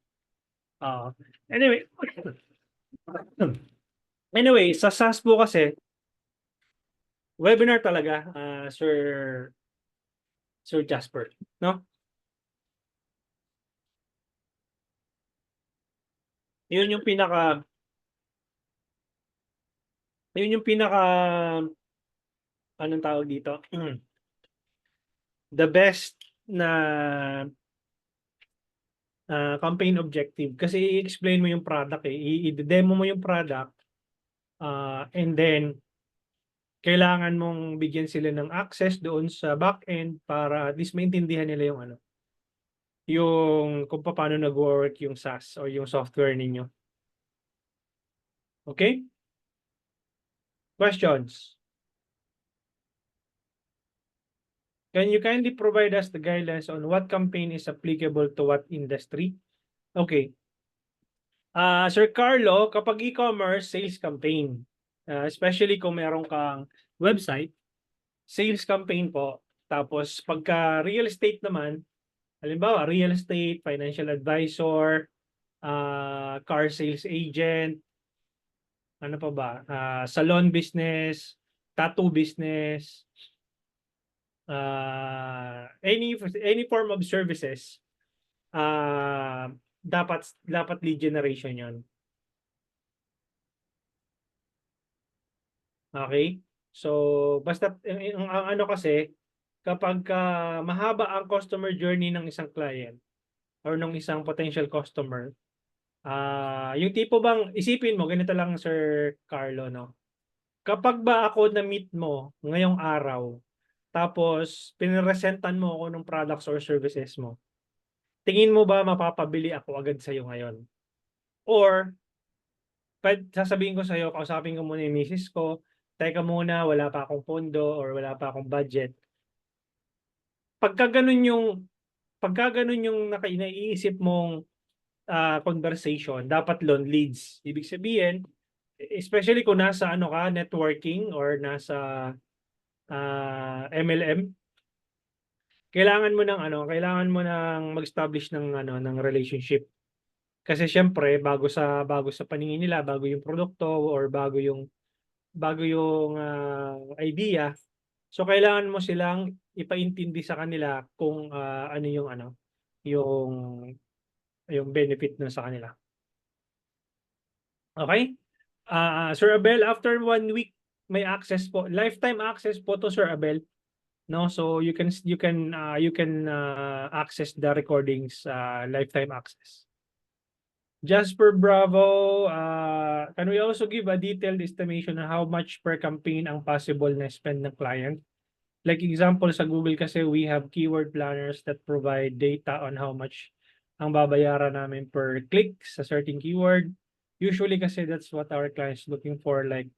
Anyway, sa SaaS po kasi, webinar talaga, Sir Jasper, no? Yun yung pinaka anong tawag dito? The best na campaign objective kasi i-explain mo yung product eh, i-demo mo yung product, and then kailangan mong bigyan sila ng access doon sa back-end para at least maintindihan nila yung yung kung paano nag-work yung SaaS or yung software ninyo. Okay? Questions? Can you kindly provide us the guidelines on what campaign is applicable to what industry? Okay. Sir Carlo, kapag e-commerce, sales campaign. Especially kung meron kang website, sales campaign po. Tapos pagka real estate naman, halimbawa real estate, financial advisor, car sales agent, ano pa ba? Salon business, tattoo business, any form of services, dapat lead generation yon. Okay? So, basta ang ano kasi, kapag mahaba ang customer journey ng isang client or ng isang potential customer, yung tipo bang, isipin mo, ganito lang Sir Carlo, no? Kapag ba ako na-meet mo ngayong araw, tapos piniresentan mo ako ng products or services mo, tingin mo ba mapapabili ako agad sa'yo ngayon? Or, sasabihin ko sa'yo, kausapin ko muna yung misis ko, teka muna, wala pa akong pondo or wala pa akong budget. Pagka ganun yung naiisip mong conversation, dapat leads. Ibig sabihin, especially kung nasa networking or nasa MLM, kailangan mo nang mag-establish ng relationship. Kasi syempre bago sa paningin nila, bago yung produkto or bago yung bago yung idea. So kailangan mo silang ipaintindi sa kanila kung ano yung yung benefit nun sa kanila. Okay? Sir Abel, after 1 week may access po, lifetime access po to Sir Abel. No, so you can access the recordings, lifetime access. Jasper Bravo, can we also give a detailed estimation on how much per campaign ang possible na spend ng client? Like example sa Google kasi we have keyword planners that provide data on how much ang babayaran namin per click sa certain keyword. Usually kasi that's what our clients looking for, like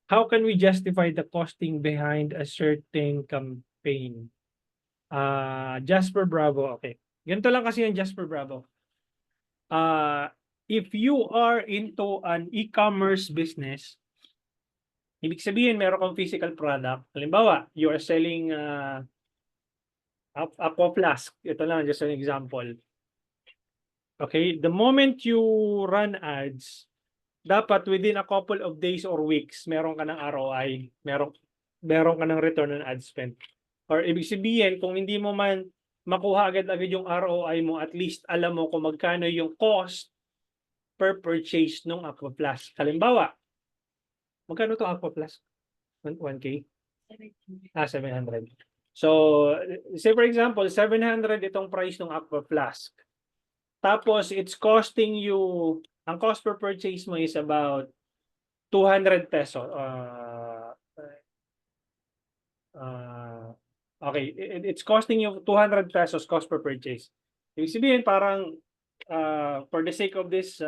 how can we justify the costing behind a certain campaign? Jasper Bravo, okay. Ganito lang kasi yung Jasper Bravo. If you are into an e-commerce business, ibig sabihin meron kang physical product. Halimbawa, you are selling Aqua Flask. Ito lang, just an example. Okay, the moment you run ads, dapat within a couple of days or weeks, meron ka ng ROI, meron ka ng return on ad spend. Or ibig sabihin, kung hindi mo man makuha agad-agad yung ROI mo, at least alam mo kung magkano yung cost per purchase ng Aqua Flask. Halimbawa, magkano to Aqua Flask? 1K? 700. So, say for example, 700 itong price ng Aqua Flask. Tapos, it's costing you, ang cost per purchase mo is about 200 peso. Okay, it's costing you 200 pesos cost per purchase. Ibig sabihin, parang for the sake of this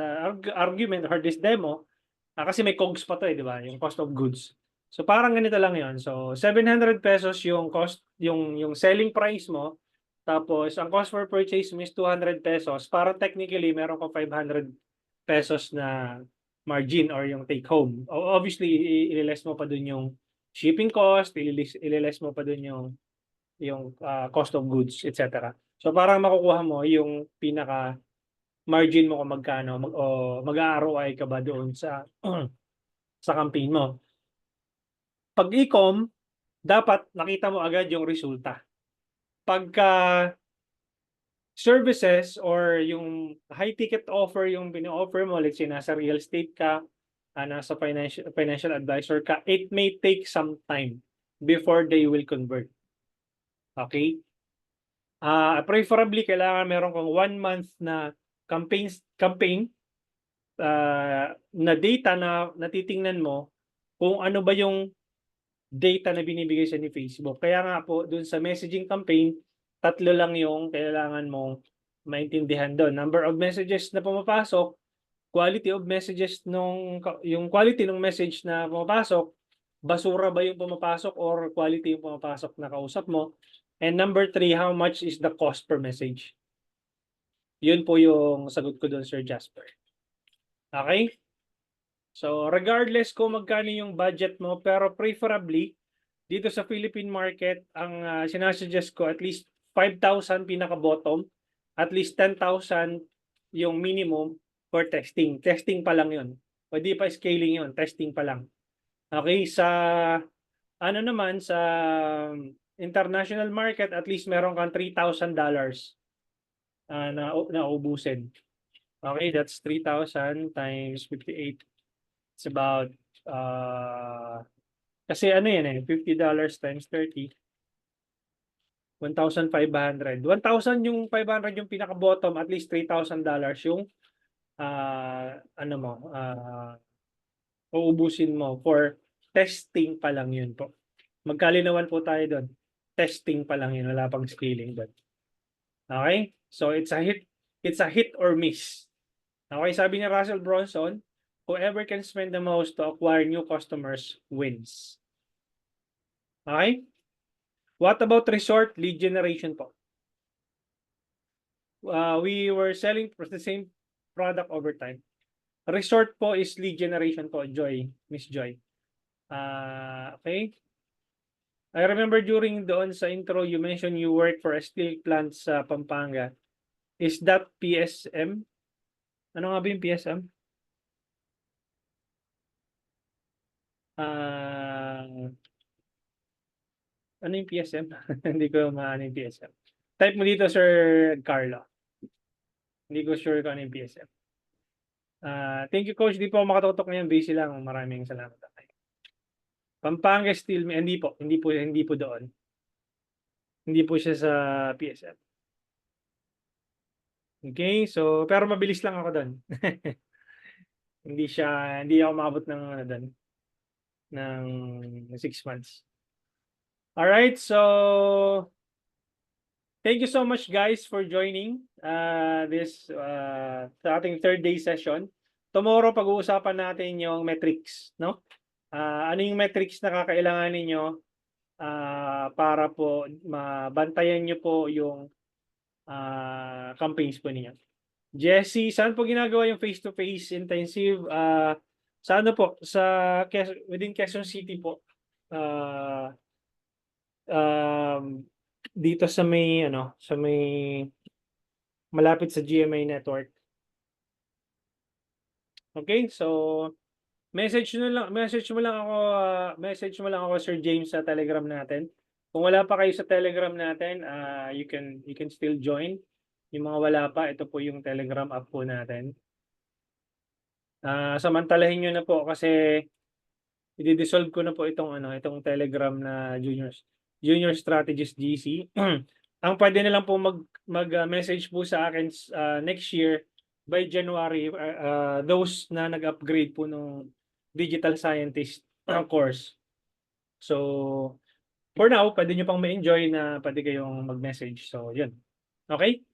argument or this demo, kasi may COGS pa to di ba? Yung cost of goods. So parang ganito lang yon. So 700 pesos yung cost, yung selling price mo, tapos ang cost per purchase mo is 200 pesos. Parang technically, meron ka 500 pesos na margin or yung take home. Obviously, i-less mo pa dun yung shipping cost, i-less mo pa dun yung cost of goods, etc. So parang makukuha mo yung pinaka margin mo kung magkano o mag-ROI ka ba doon sa sa campaign mo. Pag e-com, dapat nakita mo agad yung resulta. Pagka services or yung high ticket offer yung pino-offer mo, let's say nasa real estate ka, nasa financial advisor ka, it may take some time before they will convert. Okay? Preferably, kailangan meron kang 1 month na campaign na data na natitingnan mo kung ano ba yung data na binibigay sa ni Facebook. Kaya nga po, dun sa messaging campaign, 3 lang yung kailangan mong maintindihan doon. Number of messages na pumapasok, quality of messages yung quality ng message na pumapasok, basura ba yung pumapasok or quality yung pumapasok na kausap mo. And number 3, how much is the cost per message? Yun po yung sagot ko doon, Sir Jasper. Okay? So, regardless kung magkano yung budget mo, pero preferably, dito sa Philippine market, ang sinasuggest ko, at least 5,000 pinaka-bottom, at least 10,000 yung minimum for testing. Testing pa lang yun. Pwede pa scaling yun. Testing pa lang. Okay? Ano naman, sa international market, at least meron kang $3,000 na ubusin. Okay, that's 3,000 times 58. It's about, kasi ano yan $50 times 30. 1,500. 1,000 yung 500 yung pinaka-bottom, at least $3,000 yung uubusin mo for testing pa lang yun po. Magkalinawan po tayo doon. Testing pa lang yun, wala pang scaling doon. Okay? So it's a hit or miss. Okay, sabi ni Russell Brunson, whoever can spend the most to acquire new customers wins. Okay? What about resort lead generation po? We were selling the same product over time. Resort po is lead generation po, Joy, Miss Joy. Okay? I remember during doon sa intro, you mentioned you work for a steel plant sa Pampanga. Is that PSM? Ano nga ba yung PSM? Ah, ano yung PSM? Hindi ko maano yung PSM. Type mo dito, Sir Carlo. Hindi ko sure kung ano yung PSM. Thank you, Coach. Di po ako makatutok ngayon. Busy lang. Maraming salamat. Pampanga Steel, hindi po. Hindi po doon. Hindi po siya sa PSM. Okay, so pero mabilis lang ako doon. Hindi ako maabot ng ano doon, ng 6 months. All right, so thank you so much guys for joining this sa ating third day session. Tomorrow pag-uusapan natin yung metrics, no? Ano yung metrics na kakailangan ninyo para po mabantayan nyo po yung campaigns po ninyo. Jessie, saan po ginagawa yung face-to-face intensive? Sa ano po? Within Quezon City po. Ah, um, dito sa may malapit sa GMA network. Okay, so message mo lang ako Sir James sa Telegram natin. Kung wala pa kayo sa Telegram natin, you can still join. Yung mga wala pa, ito po yung Telegram app po natin. Samantalahin nyo na po kasi i-dissolve ko na po itong Telegram na Junior Strategist GC. Ang pwede na lang po mag-message po sa akin next year by January, those na nag-upgrade po nung digital scientist course. So, for now, pwede nyo pang ma-enjoy na pwede kayong mag-message. So, yun. Okay?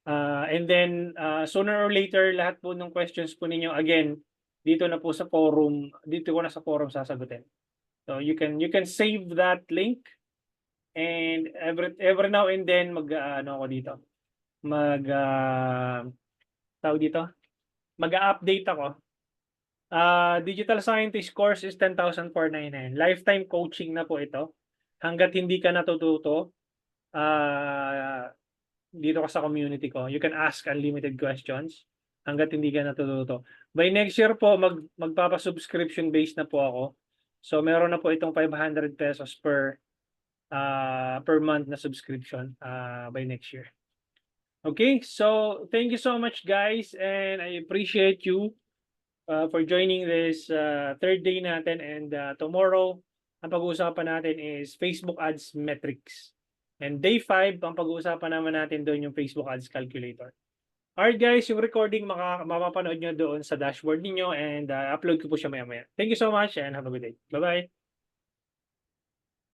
And then, sooner or later, lahat po ng questions po ninyo, again, dito na po sa forum, dito ko na sa forum sasagutin. So, you can save that link and every now and then ako dito. Tawag dito, mag-update ako. Digital Scientist course is 10,499. Lifetime coaching na po ito. Hanggat hindi ka natututo, dito ka sa community ko, you can ask unlimited questions hanggat hindi ka natututo. By next year po, magpapa-subscription based na po ako. So, meron na po itong 500 pesos per month na subscription by next year. Okay, so thank you so much guys and I appreciate you for joining this third day natin and tomorrow ang pag-uusapan natin is Facebook Ads Metrics. And day 5, ang pag-uusapan naman natin doon yung Facebook Ads Calculator. Alright guys, yung recording mapapanood nyo doon sa dashboard niyo and upload ko po siya maya-maya. Thank you so much and have a good day. Bye-bye!